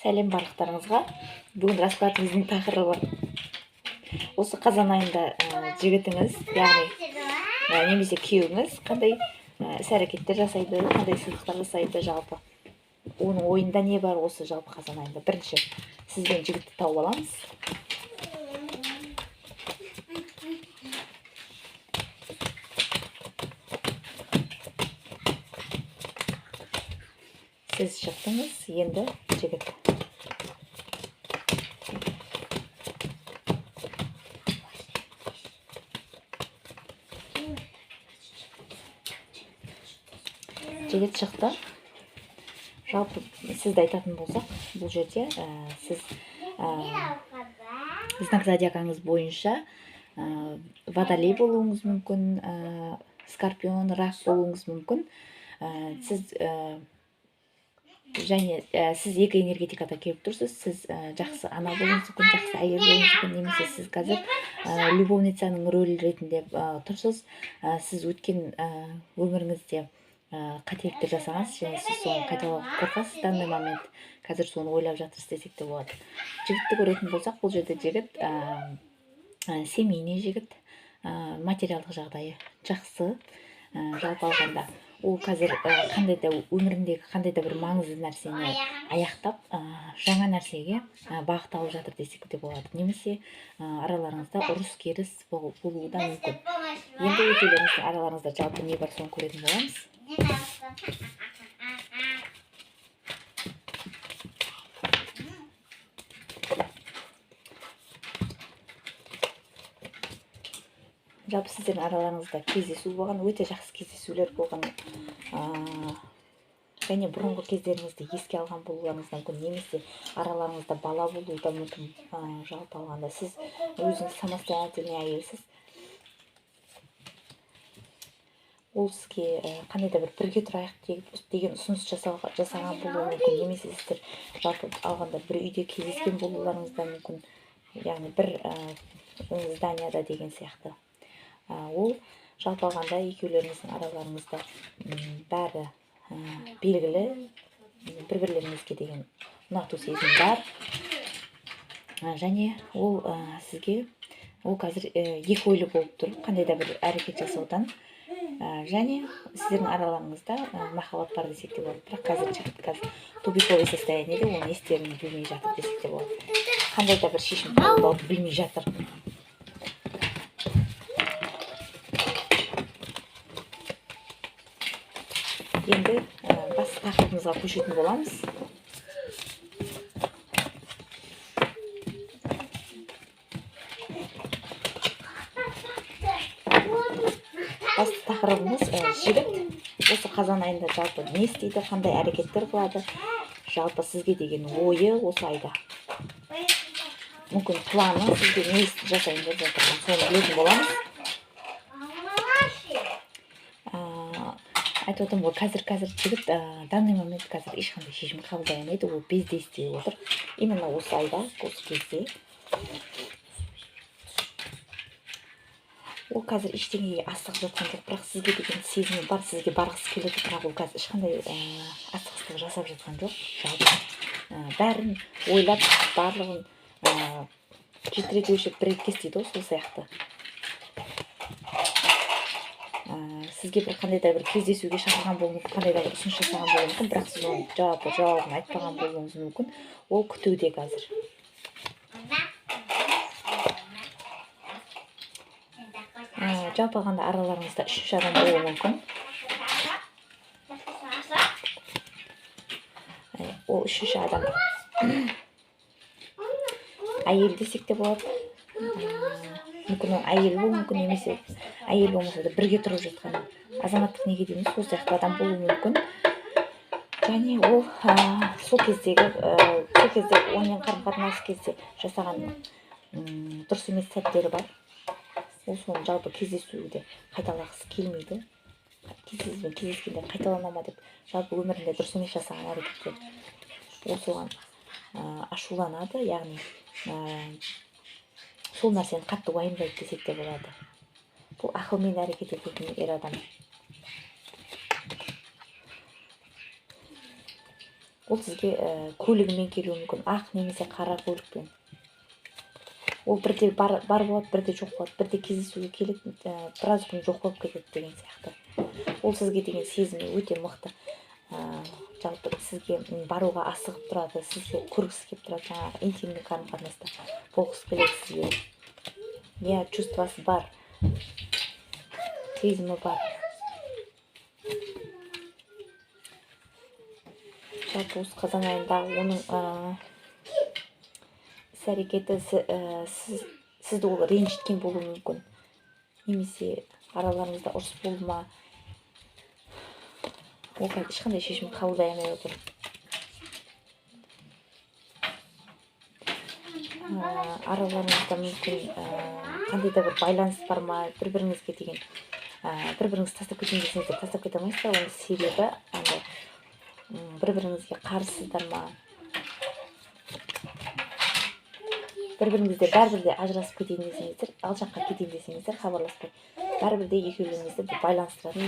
Сәлем барлықтарыңызға. Бүгін раскладымыздың тақырыбы осы қазан айында жігітіңіз, яғни немесе күйеуіңіз қандай іс-әрекеттер жасайды, қандай сыйлықтар жасайды, жалпы оның ойында не бар осы жалпы қазан айында. Бірінші сізбен жігітті тауып аламыз. Сіз шықтыңыз, енді жігіт. Жігіт шықты. Жалпы сізді айтатын болсақ, бұл жерде сіз знак зодиагаңыз бойынша водолей болуыңыз мүмкін, скорпион, рак болуыңыз мүмкін. Және сіз екі энергетикада келіп тұрсыз. Сіз жақсы ана болуыңыз мүмкін, жақсы әйел болуыңыз мүмкін, немесе сіз қазір любовницаның рөлі ретінде тұрсыз. Сіз өткен өміріңізде қателіктер жасағансыз, және сіз соны қайталауға қорқасыз. Данный момент қазір соны ойлап жатырсыз десек те болады. Жігітті көретін болсақ, бұл жерде жігіт семейный жігіт, материалдық жағдайы жақсы. Жалпы алғанда ол қазір өміріндегі қандай да бір маңызды нәрсені аяқтап, жаңа нәрсеге бағыт алып жатыр десек те болады. Немесе араларыңызда ұрыс керіс болуы да мүмкін. Енді екеулеріңіздің араларыңызда жалпы не бар, соны көретін боламыз. Жалпы сіздердің араларыңызда кездесу болған, өте жақсы кездесулер болған, және бұрынғы кездеріңізді еске алған болуларыңыз мүмкін, немесе араларыңызда бала болуы да мүмкін. Жалпы алғанда сіз өзіңіз самостоятельный әйелсіз. Ол сізге қандай да бір бірге тұрайық деген ұсыныс жасаған болуы мүмкін, немесе сіздер жалпы алғанда бір үйде кездескен болуларыңыз да мүмкін, яғни бір зданияда деген сияқты. Ол жалпы алғанда екеулеріңіздің араларыңызда бәрі белгілі, бір-бірлеріңізге деген ұнату сезім бар. Және ол сізге қазір екі ойлы болып тұр, қандай да бір әрекет жасаудан. Және сіздердің араларыңызда махаббат бар десек те болады. Бірақ қазір тупиковый состояниеде, ол не істерін білмей жатыр десек те болады. Қандай да бір шешім қабылдауды білмей жатыр. Енді басты тақырыбымызға көшетін боламыз. Басты тақырыбымыз жігіт осы қазан айында жалпы не істейді, қандай әрекеттер қылады, жалпы сізге деген ойы осы айда. Мүмкін планы, сізге не жасайын деп жатырған, соны білетін боламыз. Айтып отырмын ғой, қазір жігіт данный момент қазір ешқандай шешім қабылдай алмайды, ол бездействие отыр. Именно осы айда, осы кезде. Ол қазір ештеңеге асығып жатқан жоқ, бірақ сізге деген сезімі бар, сізге барғысы келеді, бірақ ол қазір ешқандай асығыстық жасап жатқан жоқ. Жалпы бәрін ойлап, барлығын жеті рет өлшеп бір рет кес дейді, сол сияқты. Сізге бір қандай да бір кездесуге шақырған болуы мүмкін, қандай да бір ұсыныс жасаған болуы мүмкін, бірақ сіз оның жауабын айтпаған болуыңыз мүмкін. Ол күтуде қазір. Жалпы алғанда араларыңызда үшінші адам болуы мүмкін. Ол үшінші адам әйел десек те болады. Мүмкін ол әйел болуы мүмкін, немесе әйел болмаса да бірге тұрып жатқан азаматтық неге дейміз, сол сияқты адам болуы мүмкін. Және ол сол кезде онымен қарым-қатынас кезде жасаған дұрыс емес сәттері бар. Ол соны жалпы кездесуде қайталағысы келмейді. Сізбен кездескенде қайталана ма деп, жалпы өмірінде дұрыс емес жасаған әрекеттер. Ол соған ашуланады, яғни сол нәрсені қатты уайымдайды десек те болады. Бұл ақылмен әрекет ететін ер адам. ол сізге көлігімен келуі мүмкін, ақ немесе қара көлікпен. Ол бірде бар болады, бірде жоқ болады, бірде кездесуге келеді, біраз күн жоқ болып кетеді деген сияқты. Ол сізге деген сезімі өте мықты. Жалпы сізге баруға асығып тұрады, сізге көргісі келіп тұрады, жаңағы интимный қарым-қатынаста болғысы келеді сізге. Чувствосы бар, сезімі бар. Жалпы осы қазан айында оның іс-әрекеті сізді ол ренжіткен болуы мүмкін, немесе араларыңызда ұрыс болды ма, оған ешқандай шешім қабылдай алмай отыр. Араларыңызда мүмкін қандай да бір байланыс бар ма, бір-біріңізге деген бір-біріңізді тастап кетейін десеңіздер тастап кете алмайсыздар. Оның себебі бір-біріңізге қарсысыздар ма, бір-біріңізде бәрібірде ажырасып кетейін десеңіздер, ал жаққа кетейін десеңіздер хабарласпай, бәрібірде екеулеріңізді бір байланыстыратын,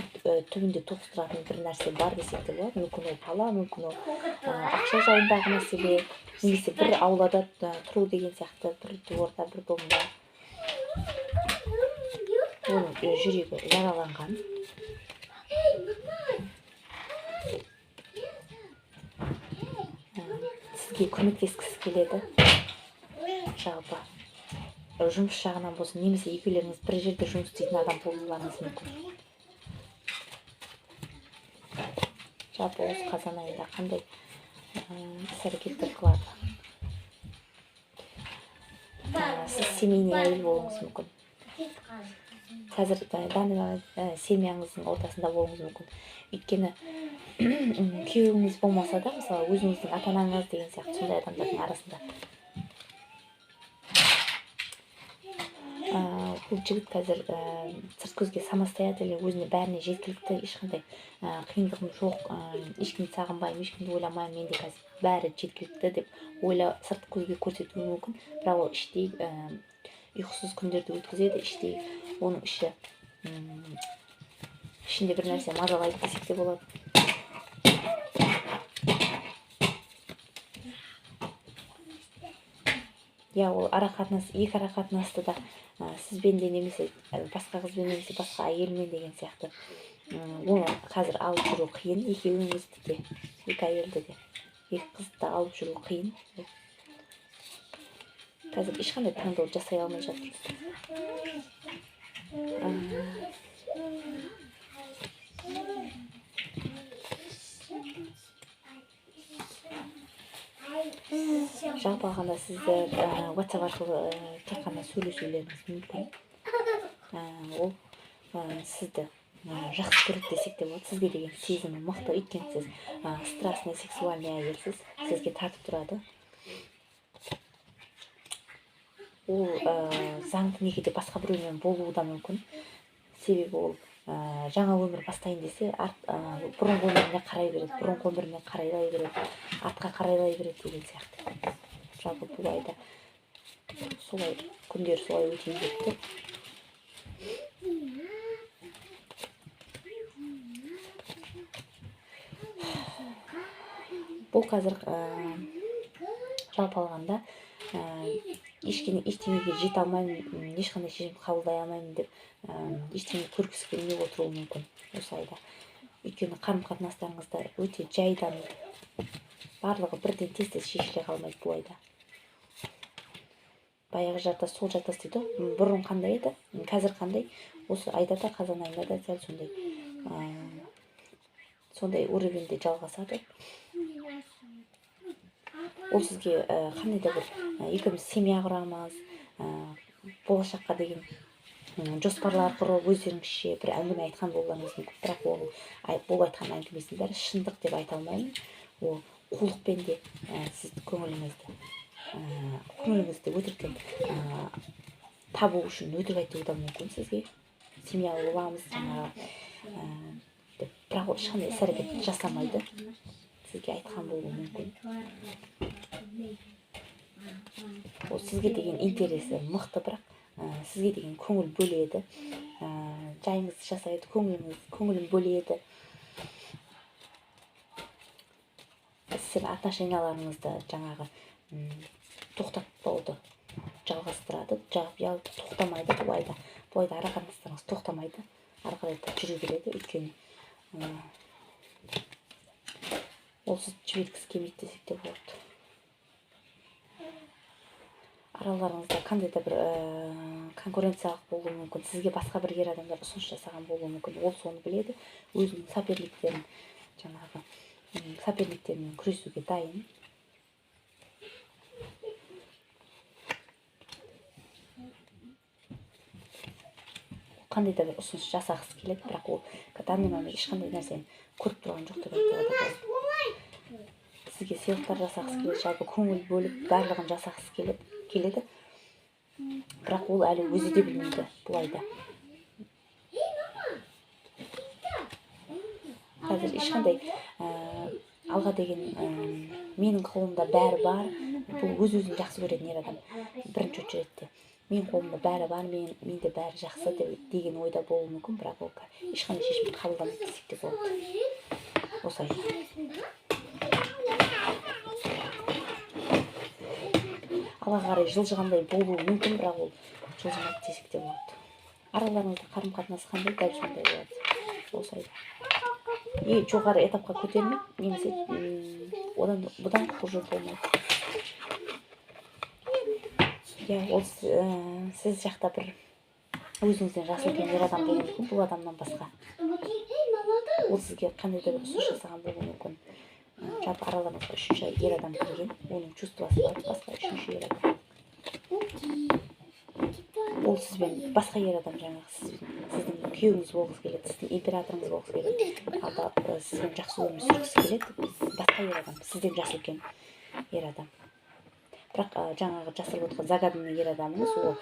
түбінде тоғыстыратын бір нәрсе бар десек те болады. Мүмкін ол бала, мүмкін ол ақша жайындағы мәселе, немесе бір аулада тұру деген сияқты, бір орта, бір домда. Оның жүрегі жараланған. Сізге көмектескісі келеді. Жалпы жұмыс жағынан болсын, немесе екеулеріңіз бір жерде жұмыс істейтін адам болуларыңыз мүмкін. Жалпы осы қазан айында қандай іс-әрекеттер қылады? Сіз семейный әйел болуыңыз мүмкін. Қазір семьяңыздың ортасында болуыңыз мүмкін. Өйткені күйеуіңіз болмаса да, мысалы өзіңіздің ата-анаңыз деген сияқты сондай адамдардың арасында бұл жігіт қазір сырт көзге самостоятельно, өзіне бәріне жеткілікті, ешқандай қиындығым жоқ, ешкімді сағынбаймын, ешкімді ойламаймын, менде қазір бәрі жеткілікті деп сырт көзге көрсетуі мүмкін. Бірақ ол іштей ұйқысыз күндерді өткізеді, іштей оның ішінде бір нәрсе мазалайды десек те болады. Ол екі арақатынасты да сізбен де, немесе басқа қызбен, немесе басқа әйелмен деген сияқты оны қазір алып жүру қиын. Екеуіңізді де, екі әйелді де, екі қызды алып жүру қиын. Қазір ешқандай таңдау жасай алмай жатырсыз. Жалпы алғанда сізді WhatsApp арқылы тек қана сөйлесулеріңіз мүмкін. Ол сізді жақсы көреді десек те болады. Сізге деген сезімі мықты, өйткені сіз страстный, сексуальный әйелсіз, сізге тартып тұрады. Ол заңды некеде басқа біреумен болуы да мүмкін. Себебі ол жаңа өмір бастайын десе, бұрынғы өміріне қарай береді, бұрынғы өміріне қарайлай береді, артқа қарайлай береді деген сияқты. Жалпы бұл айда солай, күндер солай өте кетті. Бұл қазір жалпы алғанда ештеңеге жете алмаймын, ешқандай шешім қабылдай алмаймын деп ештеңе көргісі келмей отыруы мүмкін осы айда. Өйткені қарым-қатынастарыңызда өте жайдан, барлығы бірден тез-тез шешіле қалмайды бұл айда. Баяғы жартас, сол жартас дейді, бұрын қандай еді, қазір қандай, осы айда да, қазан айында да сәл сондай уровеньде жалғасады. Ол сізге қандай да бір екеуміз семья құрамыз, болашаққа деген жоспарлар құрып, өздеріңізше бір әңгіме айтқан болуларыңыз мүмкін. Бірақ бұл айтқан әңгімесінің бәрі шындық деп айта алмаймын. Ол қулықпен де сіз көңіліңізді өтіріктен табу үшін өтірік айтуы да мүмкін сізге. Семья боламыз деп, бірақ ол ешқандай іс-әрекет жасамайды, сізге айтқан болуы мүмкін. Ол сізге деген интересі мықты, бірақ сізге деген көңіл бөледі, жайыңызды жасайды, көңілін бөледі. сіздер отношенияларыңызды жаңағы тоқтатпауды жалғастырады, тоқтамайды. Бұлайда ара қатынастарыңыз тоқтамайды, ары қарай да жүре береді. Өйткені ол сізді жіберткісі келмейді десек те болады. Араларыңызда қандай да бір конкуренциялық болуы мүмкін, сізге басқа бір ер адамдар ұсыныс жасаған болуы мүмкін. Ол соны біледі, өзінің соперниктермен күресуге дайын. Қандай да бір ұсыныс жасағысы келеді, бірақ ол данный момент ешқандай нәрсені көріп тұрған жоқ деп айтуға да болады. Сізге сыйлықтар жасағысы келеді, жалпы көңіл бөліп барлығын жасағысы келеді, бірақ ол әлі өзі де білмейді бұлайда. Қазір ешқандай алға деген менің қолымда бәрі бар, бұл өз-өзін жақсы көретін ер адам бірінші очередте. Менің қолымда бәрі бар, менде бәрі жақсы деген ойда болуы мүмкін, бірақ ол ешқандай шешім қабылдамайды десек те болады. Осылай. Алға қарай жылжығандай болуы мүмкін, бірақ ол жылжымайды десек те болады. Араларыңызда қарым-қатынас қандай, дәл сондай болады. Осылай. Жоғары этапқа көтермейді, немесе бұдан хуже болмайды. Ол сіз жақта бір өзіңізден жасы үлкен ер адам болуы мүмкін, бұл адамнан басқа. Ол сізге қандай да бір ұсыныс жасаған болуы мүмкін. Жалпы араларыңызға үшінші ер адам кірген, оның чувствосы бар, басқа үшінші ер адам. Ол сізбен басқа ер адам, жаңағы сіздің күйеуіңіз болғысы келеді, сіздің императорыңыз болғысы келеді, алда сізбен жақсы өмір сүргісі келеді, басқа ер адам, сізден жасы үлкен ер адам. Бірақ жаңағы жасырып отырған загаденный ер адамыңыз, ол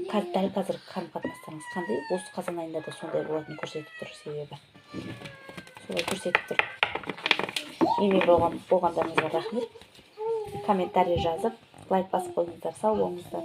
дәл қазір қарым-қатынастарыңыз қандай, осы қазан айында да сондай болатынын көрсетіп тұр, себебі солай көрсетіп тұр. Еме болғандарыңызға рахмет. Комментарий жазып, лайк басып қойыңыздар. Сау болыңыздар.